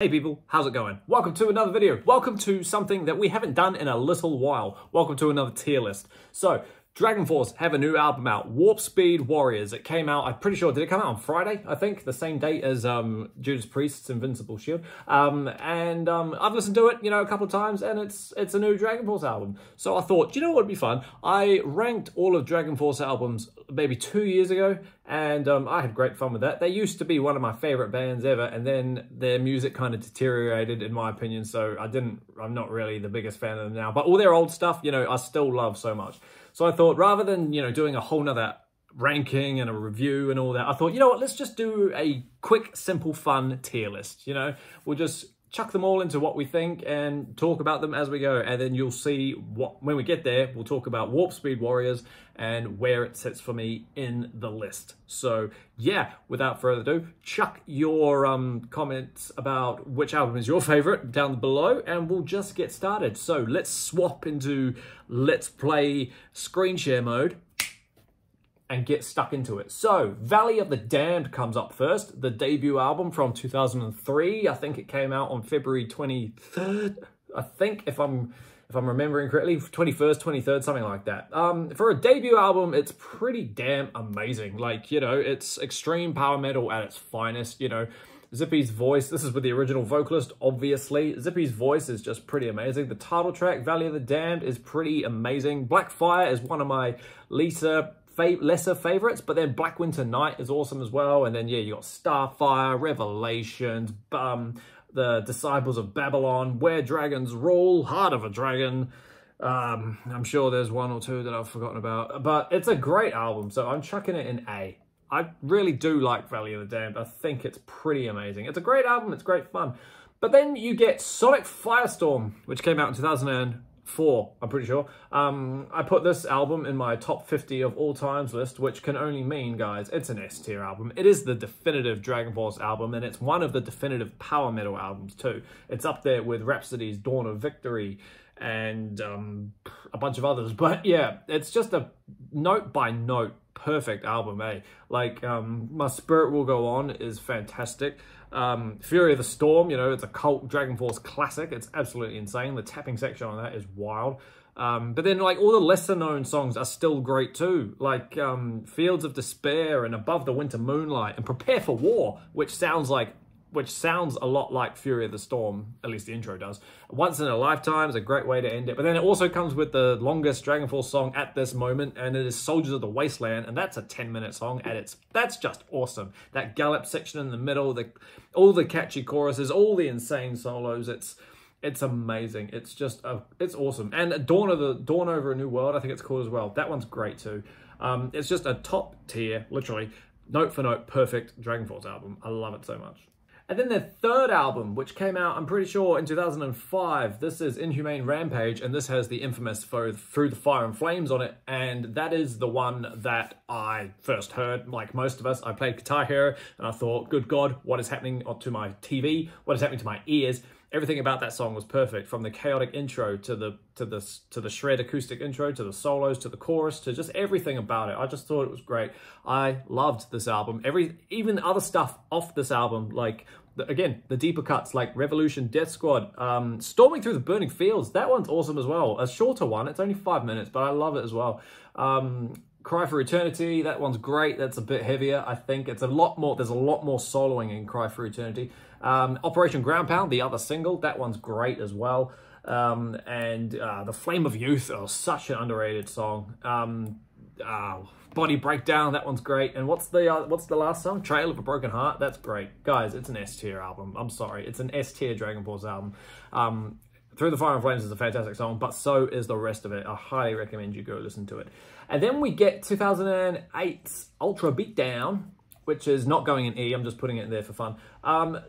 Hey people, how's it going? Welcome to another video. Welcome to something that we haven't done in a little while. Welcome to another tier list. So, Dragonforce have a new album out, Warp Speed Warriors. It came out, I'm pretty sure, did it come out on Friday? I think, the same date as Judas Priest's Invincible Shield. I've listened to it, a couple of times, and it's a new Dragonforce album. So I thought, you know what would be fun? I ranked all of Dragonforce albums maybe 2 years ago, and I had great fun with that. They used to be one of my favorite bands ever, and then their music kind of deteriorated, in my opinion, so I'm not really the biggest fan of them now. But all their old stuff, I still love so much. So I thought, rather than, doing a whole nother ranking and a review and all that, I thought, you know what, let's just do a quick, simple, fun tier list, We'll just chuck them all into what we think and talk about them as we go. And then you'll see when we get there, we'll talk about Warp Speed Warriors and where it sits for me in the list. So yeah, without further ado, chuck your comments about which album is your favorite down below and we'll just get started. So let's swap into Let's Play screen share mode and get stuck into it. So, Valley of the Damned comes up first, the debut album from 2003. I think it came out on February 23rd, I think, if I'm remembering correctly, 21st, 23rd, something like that. For a debut album, it's pretty damn amazing. It's extreme power metal at its finest, Zippy's voice, this is with the original vocalist, obviously. Zippy's voice is just pretty amazing. The title track, Valley of the Damned, is pretty amazing. Black Fire is one of my lesser favorites, but then Black Winter Night is awesome as well. And then, yeah, you got Starfire, Revelations, The Disciples of Babylon, Where Dragons Rule, Heart of a Dragon. I'm sure there's one or two that I've forgotten about, but it's a great album, so I'm chucking it in A. I really do like Valley of the Damned. I think it's pretty amazing. It's a great album. It's great fun. But then you get Sonic Firestorm, which came out in 2004, I'm pretty sure. I put this album in my top 50 of all times list, which can only mean, guys, it's an S tier album. It is the definitive Dragonforce album, and it's one of the definitive power metal albums too. It's up there with Rhapsody's Dawn of Victory and a bunch of others. But yeah, it's just a note by note perfect album, eh? My Spirit Will Go On is fantastic. Fury of the Storm, it's a cult Dragonforce classic. It's absolutely insane. The tapping section on that is wild. But then, all the lesser-known songs are still great, too. Fields of Despair and Above the Winter Moonlight and Prepare for War, which sounds a lot like Fury of the Storm, at least the intro does. Once in a Lifetime is a great way to end it. But then it also comes with the longest Dragonforce song at this moment, and it is Soldiers of the Wasteland, and that's a 10-minute song, and that's just awesome. That gallop section in the middle, all the catchy choruses, all the insane solos, it's amazing. It's just, it's awesome. And Dawn Over a New World, I think it's called as well. That one's great too. It's just a top tier, literally, note for note, perfect Dragonforce album. I love it so much. And then their third album, which came out, I'm pretty sure, in 2005. This is Inhumane Rampage, and this has the infamous Through the Fire and Flames on it. And that is the one that I first heard, like most of us. I played Guitar Hero, and I thought, good God, what is happening to my TV? What is happening to my ears? Everything about that song was perfect, from the chaotic intro to the shred acoustic intro, to the solos, to the chorus, to just everything about it. I just thought it was great. I loved this album. Even other stuff off this album, again, the deeper cuts like Revolution, Death Squad, Storming Through the Burning Fields. That one's awesome as well. A shorter one. It's only 5 minutes, but I love it as well. Cry for Eternity, that one's great. That's a bit heavier, I think. There's a lot more soloing in Cry for Eternity. Operation Ground Pound, the other single, that one's great as well. The Flame of Youth, such an underrated song. Body Breakdown, that one's great. And what's the last song? Trail of a Broken Heart, that's great. Guys, it's an S tier album. I'm sorry, it's an S tier Dragonforce album. Through the Fire and Flames is a fantastic song, but so is the rest of it. I highly recommend you go listen to it. And then we get 2008's Ultra Beatdown, which is not going in E. I'm just putting it in there for fun.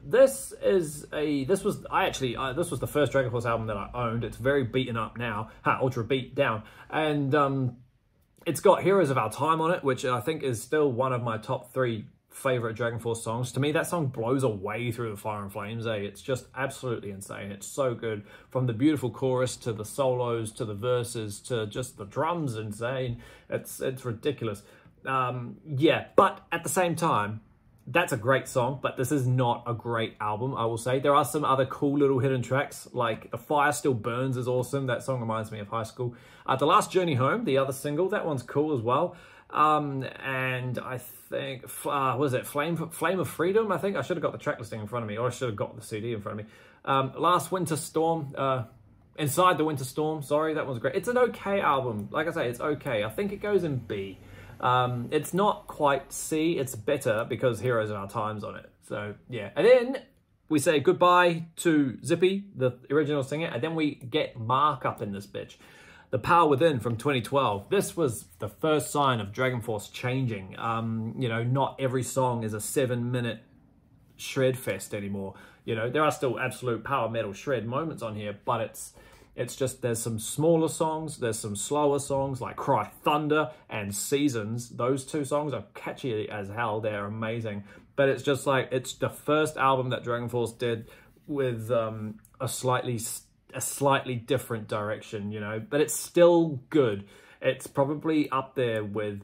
This was the first Dragonforce album that I owned. It's very beaten up now. Ultra Beatdown, and it's got Heroes of Our Time on it, which I think is still one of my top 3 favorite Dragonforce songs. To me, that song blows away Through the Fire and Flames. It's just absolutely insane. It's so good, from the beautiful chorus to the solos to the verses to just the drums. Insane. It's ridiculous. Yeah, but at the same time, That's a great song, but this is not a great album, I will say. There are some other cool little hidden tracks, like The Fire Still Burns is awesome. That song reminds me of high school. The Last Journey Home, the other single, that one's cool as well. And I think, was it Flame of Freedom? I think I should have got the track listing in front of me, or I should have got the CD in front of me. Last Winter Storm, Inside the Winter Storm, sorry, that one's great. It's an okay album. Like I say, it's okay. I think it goes in B. It's not quite C, it's better because Heroes of Our Time's on it. So, yeah. And then we say goodbye to Zippy, the original singer, and then we get Mark up in this bitch. The Power Within from 2012. This was the first sign of Dragonforce changing. You know, not every song is a 7-minute shred fest anymore. You know, there are still absolute power metal shred moments on here, but it's just, there's some smaller songs, there's some slower songs like Cry Thunder and Seasons. Those two songs are catchy as hell, they're amazing. But it's just like, it's the first album that Dragonforce did with a slightly different direction, you know, but it's still good. It's probably up there with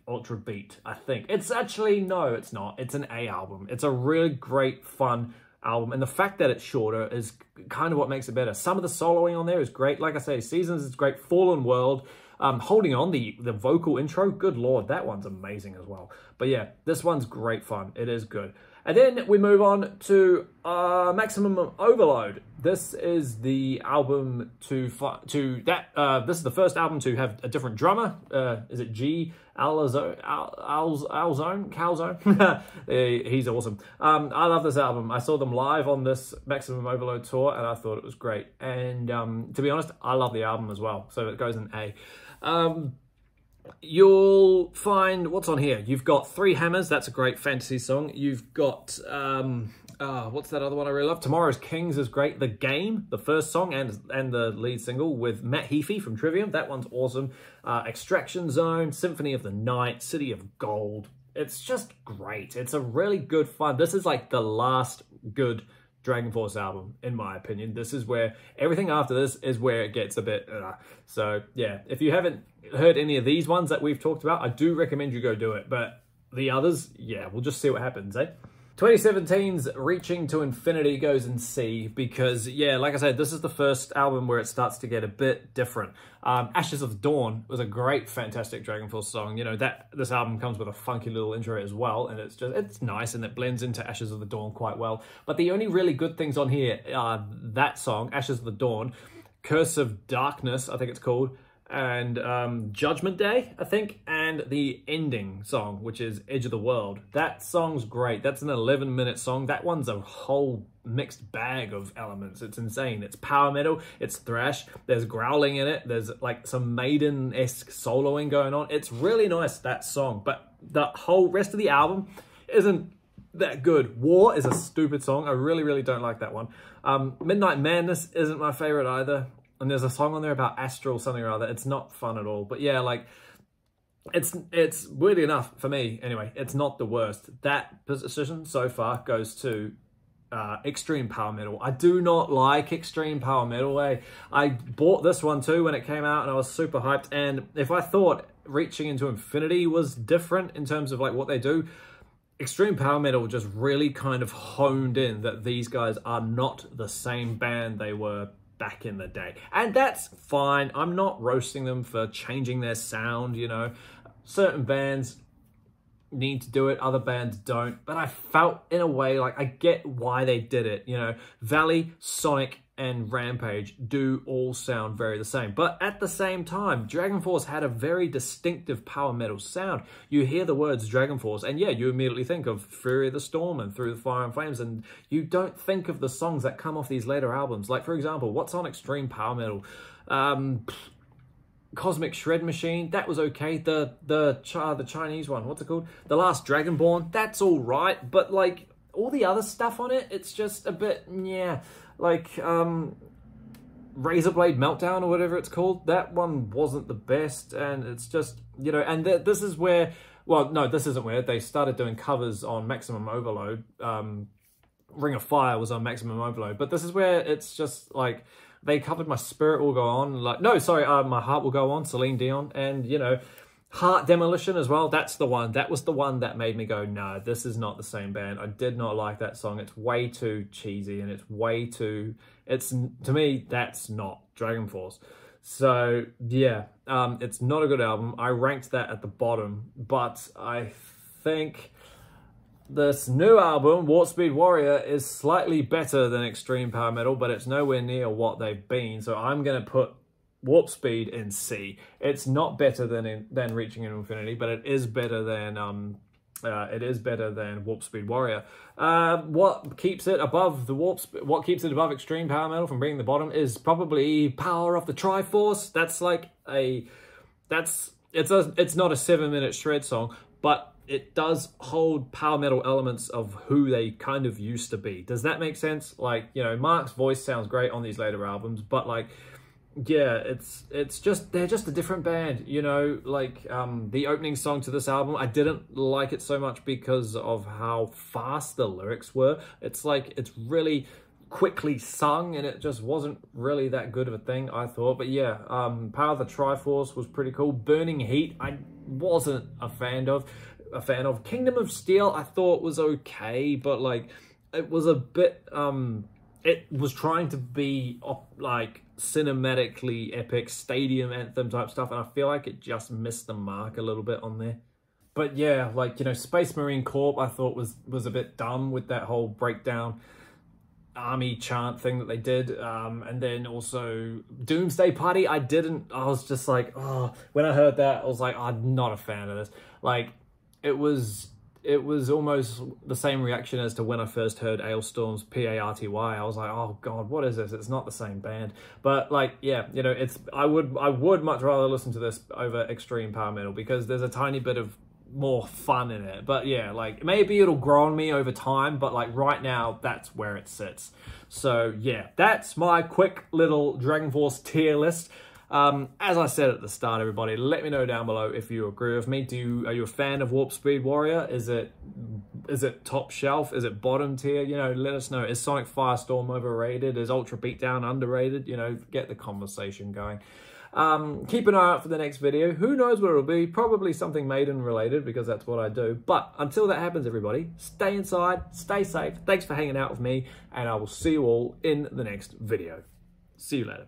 Ultra Beat, I think. It's actually, no, it's not. It's an A album. It's a really great, fun album, and the fact that it's shorter is kind of what makes it better. Some of the soloing on there is great. Like I say, Seasons is great. Fallen World, Holding On, the vocal intro, good lord, that one's amazing as well. But yeah, this one's great fun. It is good. And then we move on to Maximum Overload. This is the album this is the first album to have a different drummer. Is it G Calzone? He's awesome. I love this album. I saw them live on this Maximum Overload tour, and I thought it was great. And to be honest, I love the album as well. So it goes in A. You'll find, what's on here? You've got Three Hammers, that's a great fantasy song. You've got, what's that other one I really love? Tomorrow's Kings is great. The Game, the first song and the lead single with Matt Heafy from Trivium, that one's awesome. Extraction Zone, Symphony of the Night, City of Gold. It's just great. It's a really good fun. This is like the last good Dragonforce album, in my opinion. This is where everything after this is where it gets a bit so yeah, if you haven't heard any of these ones that we've talked about, I do recommend you go do it, but the others, yeah, we'll just see what happens, eh? 2017's Reaching to Infinity goes in C because, yeah, like I said, this is the first album where it starts to get a bit different. Ashes of Dawn was a great, fantastic Dragonforce song. You know, this album comes with a funky little intro as well, and it's nice, and it blends into Ashes of the Dawn quite well. But the only really good things on here are that song, Ashes of the Dawn, Curse of Darkness, I think it's called, and Judgment Day, I think, and the ending song, which is Edge of the World. That song's great. That's an 11-minute song. That one's a whole mixed bag of elements. It's insane. It's power metal, it's thrash, there's growling in it, there's like some Maiden-esque soloing going on. It's really nice, that song, but the whole rest of the album isn't that good. War is a stupid song. I really, really don't like that one. Midnight Madness isn't my favorite either. And there's a song on there about astral something or other. It's not fun at all. But yeah, like, it's weirdly enough, for me, anyway, it's not the worst. That position so far goes to extreme power metal. I do not like extreme power metal. I bought this one too when it came out, and I was super hyped. And if I thought Reaching into Infinity was different in terms of like what they do, extreme power metal just really kind of honed in that these guys are not the same band they were back in the day. And that's fine. I'm not roasting them for changing their sound, you know. Certain bands need to do it, other bands don't. But I felt in a way like I get why they did it, you know. Valley, Sonic, and Rampage do all sound very the same. But at the same time, Dragonforce had a very distinctive power metal sound. You hear the words Dragonforce, and yeah, you immediately think of Fury of the Storm and Through the Fire and Flames, and you don't think of the songs that come off these later albums. Like, for example, what's on extreme power metal? Cosmic Shred Machine, that was okay. The Chinese one, what's it called? The Last Dragonborn, that's all right. But like all the other stuff on it, it's just a bit, yeah. Like Razorblade Meltdown or whatever it's called, that one wasn't the best, and it's just, you know, and this is where, well, no, this isn't where they started doing covers on Maximum Overload. Ring of Fire was on Maximum Overload, but this is where it's just like they covered My Spirit Will Go On, like, no, sorry, My Heart Will Go On, Celine Dion, and you know, Heart Demolition as well. That's the one. That was the one that made me go, no, this is not the same band. I did not like that song. It's way too cheesy and it's way too... to me, that's not Dragonforce. So, yeah, it's not a good album. I ranked that at the bottom, but I think this new album, Warp Speed Warrior, is slightly better than Extreme Power Metal, but it's nowhere near what they've been. So I'm going to put Warp Speed in C. It's not better than Reaching into Infinity, but it is better than Warp Speed Warrior. What keeps it above Extreme Power Metal from being the bottom is probably Power of the Triforce. That's like it's not a 7-minute shred song, but it does hold power metal elements of who they kind of used to be. Does that make sense? Like, you know, Mark's voice sounds great on these later albums, but like, yeah, it's just, they're just a different band, you know. Like the opening song to this album, I didn't like it so much because of how fast the lyrics were. It's like, it's really quickly sung and it just wasn't really that good of a thing, I thought. But yeah, Power of the Triforce was pretty cool. Burning Heat, I wasn't a fan of. Kingdom of Steel, I thought was okay, but like, it was a bit, it was trying to be like cinematically epic stadium anthem type stuff, and I feel like it just missed the mark a little bit on there. But yeah, like, you know, Space Marine Corps I thought was a bit dumb with that whole breakdown army chant thing that they did, and then also Doomsday Party, I was just like, oh, when I heard that I was like, oh, I'm not a fan of this. Like, it was almost the same reaction as to when I first heard Ailstorm's Party. I was like, oh god, what is this? It's not the same band. But like, yeah, you know, I would much rather listen to this over Extreme Power Metal because there's a tiny bit of more fun in it. But yeah, like, maybe it'll grow on me over time, but like right now, that's where it sits. So yeah, that's my quick little Dragonforce tier list. As I said at the start, everybody, let me know down below if you agree with me. Are you a fan of Warp Speed Warrior? Is it top shelf? Is it bottom tier? You know, let us know. Is Sonic Firestorm overrated? Is Ultra Beatdown underrated? You know, get the conversation going. Keep an eye out for the next video. Who knows what it'll be? Probably something Maiden related, because that's what I do. But until that happens, everybody, stay inside, stay safe. Thanks for hanging out with me, and I will see you all in the next video. See you later.